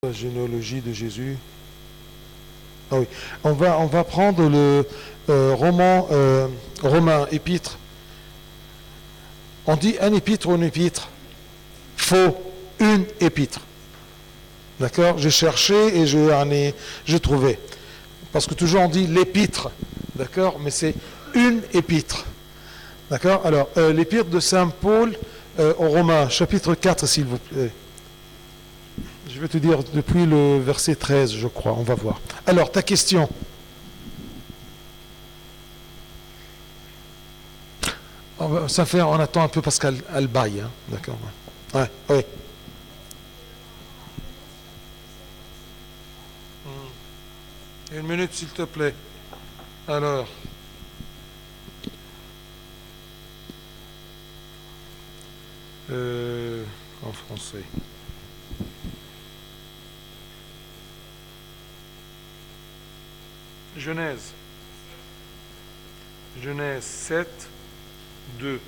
La généalogie de Jésus. Ah oui. On va prendre le Romain, épître. On dit un épître ou une épître. Faux, une épître. D'accord? J'ai cherché et j'ai trouvé. Parce que toujours on dit l'épître. D'accord? Mais c'est une épître. D'accord? Alors, l'épître de Saint Paul aux Romains, chapitre 4, s'il vous plaît. Je vais te dire depuis le verset 13, je crois. On va voir. Alors, ta question. Ça fait, on attend un peu parce qu'elle baille. Hein. D'accord? Ouais, oui. Une minute, s'il te plaît. Alors. En français. Genèse 7, 2.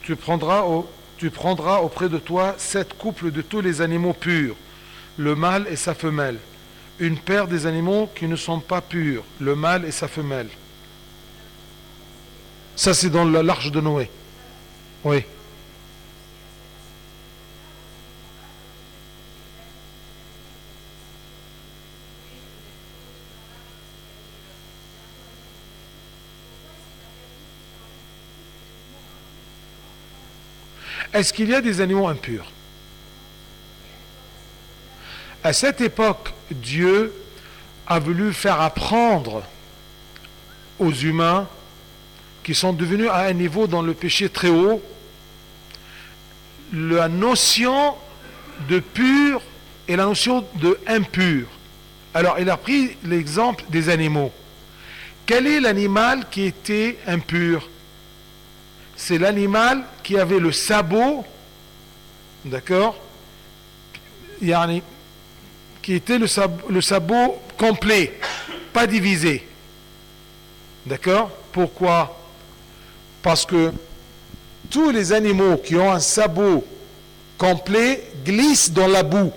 Tu prendras auprès de toi 7 couples de tous les animaux purs, le mâle et sa femelle, une paire des animaux qui ne sont pas purs, le mâle et sa femelle. Ça, c'est dans l'arche de Noé. Oui. Est-ce qu'il y a des animaux impurs? À cette époque, Dieu a voulu faire apprendre aux humains qui sont devenus à un niveau dans le péché très haut, la notion de pur et la notion de impur. Alors, il a pris l'exemple des animaux. Quel est l'animal qui était impur? C'est l'animal qui avait le sabot, d'accord, qui était le sabot complet, pas divisé. D'accord? Pourquoi? Parce que tous les animaux qui ont un sabot complet glissent dans la boue.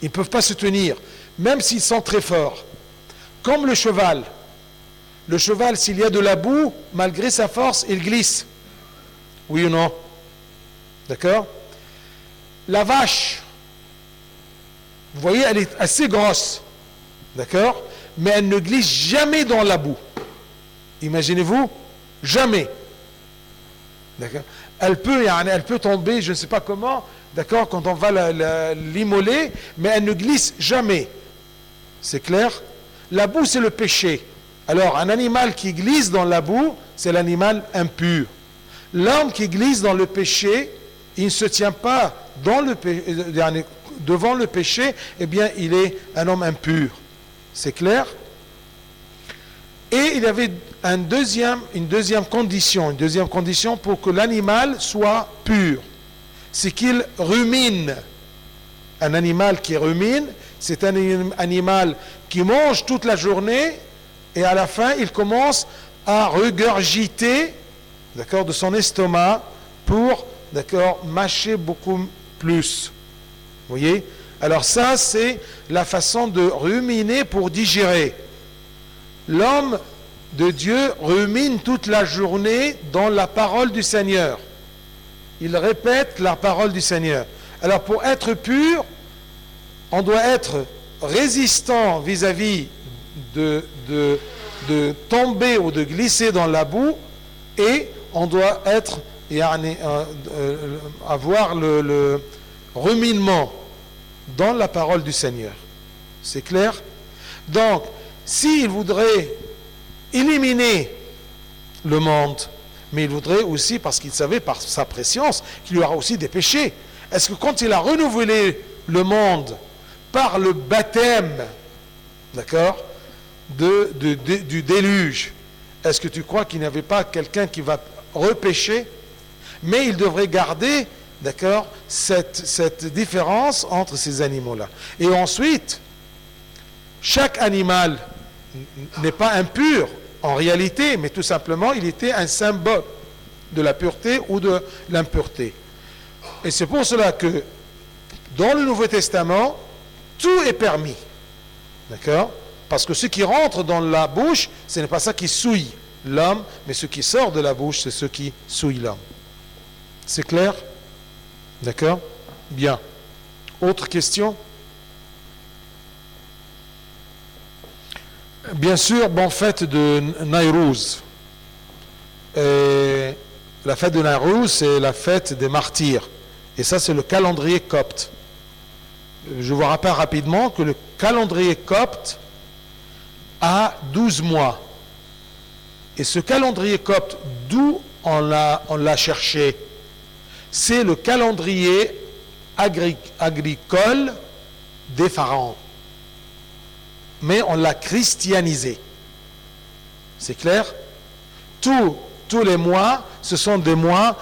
Ils ne peuvent pas se tenir, même s'ils sont très forts. Comme le cheval. Le cheval, s'il y a de la boue, malgré sa force, il glisse. Oui ou non? D'accord? La vache, vous voyez, elle est assez grosse. D'accord? Mais elle ne glisse jamais dans la boue. Imaginez-vous? Jamais. D'accord? Elle peut tomber, je ne sais pas comment, d'accord, quand on va l'immoler, mais elle ne glisse jamais. C'est clair? La boue, c'est le péché. Alors, un animal qui glisse dans la boue, c'est l'animal impur. L'homme qui glisse dans le péché, il ne se tient pas devant le péché, eh bien, il est un homme impur. C'est clair? Et il y avait une deuxième condition pour que l'animal soit pur. C'est qu'il rumine. Un animal qui rumine, c'est un animal qui mange toute la journée et à la fin, il commence à regurgiter, d'accord, de son estomac pour, d'accord, mâcher beaucoup plus. Vous voyez? Alors ça, c'est la façon de ruminer pour digérer. L'homme de Dieu rumine toute la journée dans la parole du Seigneur. Il répète la parole du Seigneur. Alors pour être pur, on doit être résistant vis-à-vis de tomber ou de glisser dans la boue, et on doit avoir le ruminement dans la parole du Seigneur. C'est clair? Donc, s'il voudrait éliminer le monde, mais il voudrait aussi, parce qu'il savait par sa préscience qu'il y aura aussi des péchés. Est-ce que quand il a renouvelé le monde par le baptême, d'accord, du déluge, est-ce que tu crois qu'il n'y avait pas quelqu'un qui va repécher? Mais il devrait garder, d'accord, cette différence entre ces animaux-là. Et ensuite, chaque animal n'est pas impur en réalité, mais tout simplement, il était un symbole. de la pureté ou de l'impureté. Et c'est pour cela que dans le Nouveau Testament, tout est permis. D'accord? Parce que ce qui rentre dans la bouche, ce n'est pas ça qui souille l'homme, mais ce qui sort de la bouche, c'est ce qui souille l'homme. C'est clair? D'accord? Bien. Autre question? Bien sûr, bonne fête de Nayrouz. Et la fête de Nayrouz, c'est la fête des martyrs. Et ça, c'est le calendrier copte. Je vous rappelle rapidement que le calendrier copte a 12 mois. Et ce calendrier copte, d'où on l'a cherché? C'est le calendrier agricole des pharaons. Mais on l'a christianisé. C'est clair? Tous les mois, ce sont des mois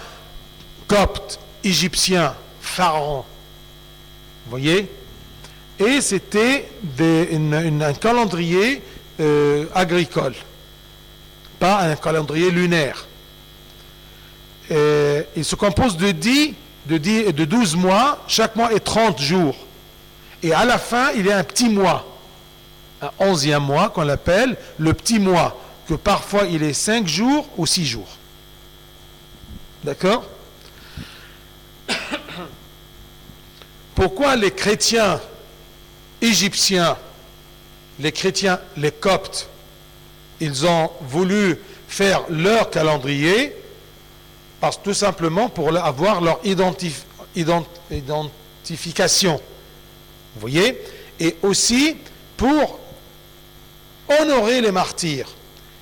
coptes, égyptiens, pharaons. Vous voyez? Et c'était un calendrier agricole, pas un calendrier lunaire. Il se compose de 12 mois, chaque mois est 30 jours. Et à la fin, il y a un petit mois, un 11e mois qu'on appelle le petit mois, que parfois il est 5 jours ou 6 jours. D'accord? Pourquoi les chrétiens égyptiens, les coptes, ils ont voulu faire leur calendrier? Parce que tout simplement pour avoir leur identification. Vous voyez? Et aussi pour honorer les martyrs.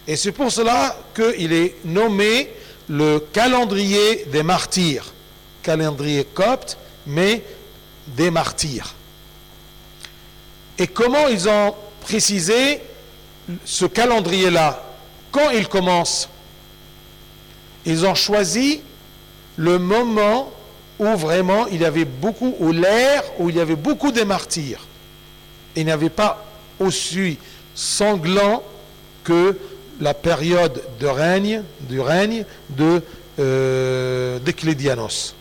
Et c'est pour cela qu'il est nommé le calendrier des martyrs. Calendrier copte, mais des martyrs. Et comment ils ont précisé ce calendrier-là? Quand il commence? Ils ont choisi le moment où vraiment il y avait beaucoup, où il y avait beaucoup de martyrs. Il n'y avait pas aussi sanglant que la période du règne de Déclédianos.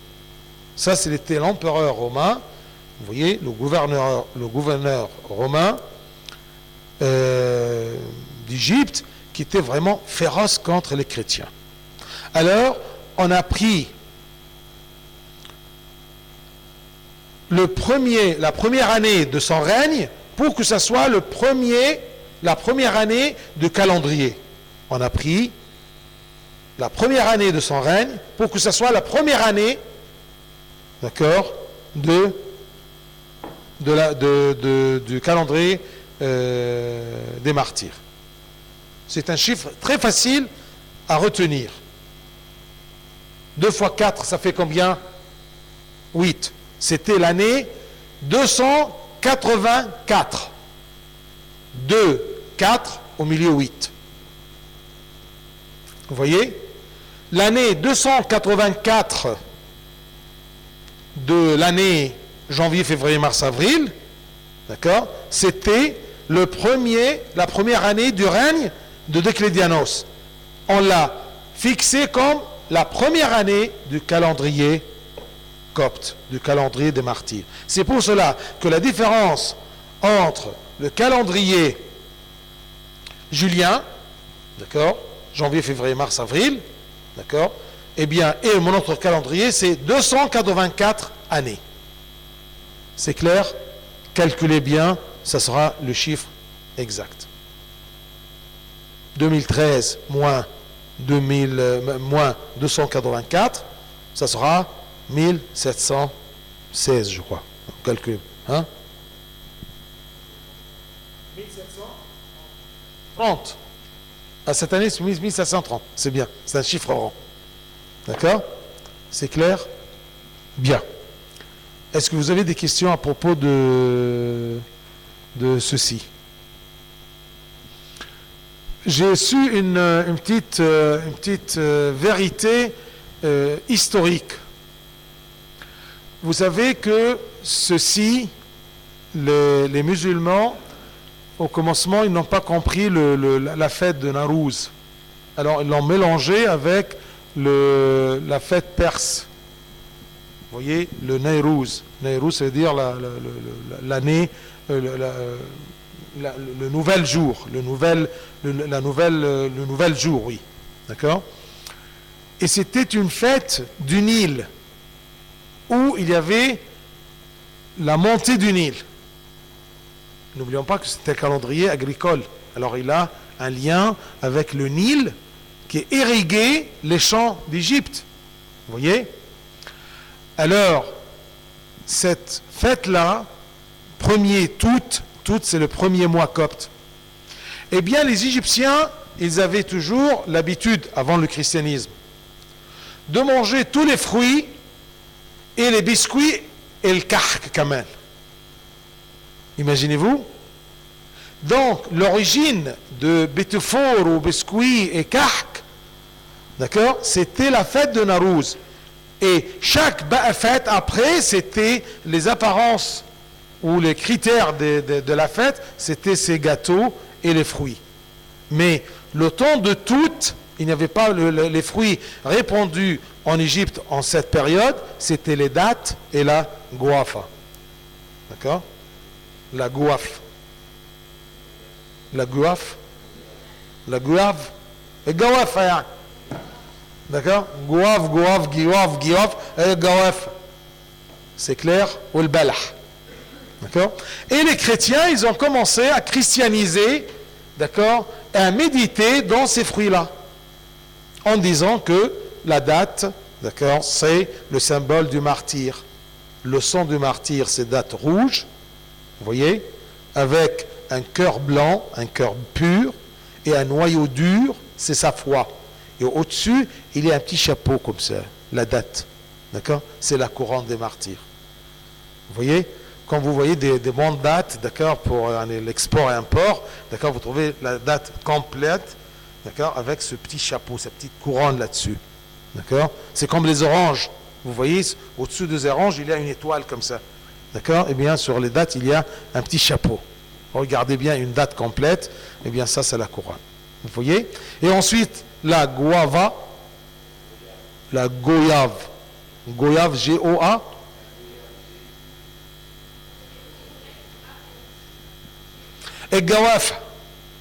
Ça, c'était l'empereur romain, vous voyez, le gouverneur romain d'Égypte, qui était vraiment féroce contre les chrétiens. Alors, on a pris la première année de son règne pour que ce soit la première année de calendrier. On a pris la première année de son règne pour que ce soit la première année, d'accord, du calendrier des martyrs. C'est un chiffre très facile à retenir. 2 fois 4, ça fait combien? 8. C'était l'année 284. 2, 4, au milieu 8. Vous voyez? L'année 284 de l'année janvier, février, mars, avril, d'accord? C'était la première année du règne de Déclédianos. On l'a fixé comme la première année du calendrier copte, du calendrier des martyrs. C'est pour cela que la différence entre le calendrier julien, d'accord, janvier, février, mars, avril, d'accord, eh bien, et mon autre calendrier, c'est 284 années. C'est clair? Calculez bien, ça sera le chiffre exact. 2013 moins 284, ça sera 1716, je crois. Calcul. Hein? 1730. À cette année, c'est 1730. C'est bien. C'est un chiffre rond. D'accord? C'est clair? Bien. Est-ce que vous avez des questions à propos de ceci? J'ai su une petite vérité historique. Vous savez que les musulmans, au commencement, ils n'ont pas compris la fête de Nowruz. Alors, ils l'ont mélangé avec la fête perse. Vous voyez, le Nayrouz. Nayrouz, ça veut dire l'année, le nouvel jour, le nouvel jour, oui. D'accord? Et c'était une fête du Nil, où il y avait la montée du Nil. N'oublions pas que c'était un calendrier agricole. Alors il a un lien avec le Nil qui irriguait les champs d'Égypte. Vous voyez? Alors, cette fête-là, premier Tout c'est le premier mois copte. Eh bien, les Égyptiens, ils avaient toujours l'habitude, avant le christianisme, de manger tous les fruits et les biscuits et le kahk quand même. Imaginez-vous. Donc, l'origine de Bétefour ou biscuits et kahk, d'accord, c'était la fête de Narouz. Et chaque fête après, c'était les apparences ou les critères de la fête, c'était ces gâteaux et les fruits. Mais le temps de Tout, il n'y avait pas les fruits répandus en Égypte en cette période, c'était les dattes et la gouafa. D'accord? La gouaf. La gouaf. La gouave. Et gouaf, hein? D'accord? Gouaf, gouaf, gouaf, gouaf, et gouaf. C'est clair? Ou le balah. D'accord? Et les chrétiens, ils ont commencé à christianiser, d'accord, et à méditer dans ces fruits-là, en disant que la date, d'accord, c'est le symbole du martyr. Le sang du martyr, c'est date rouge, vous voyez, avec un cœur blanc, un cœur pur, et un noyau dur, c'est sa foi. Et au-dessus, il y a un petit chapeau comme ça, la date, d'accord, c'est la couronne des martyrs. Vous voyez? Quand vous voyez des bonnes dates, d'accord, pour l'export et import, d'accord, vous trouvez la date complète, d'accord, avec ce petit chapeau, cette petite couronne là-dessus, d'accord. C'est comme les oranges. Vous voyez, au-dessus des oranges, il y a une étoile comme ça, d'accord. Eh bien, sur les dates, il y a un petit chapeau. Regardez bien une date complète, eh bien, ça, c'est la couronne. Vous voyez? Et ensuite, la guava, la goyave, goyave, G-O-A. Et gawaf,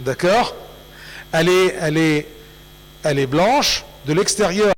d'accord, elle est blanche de l'extérieur.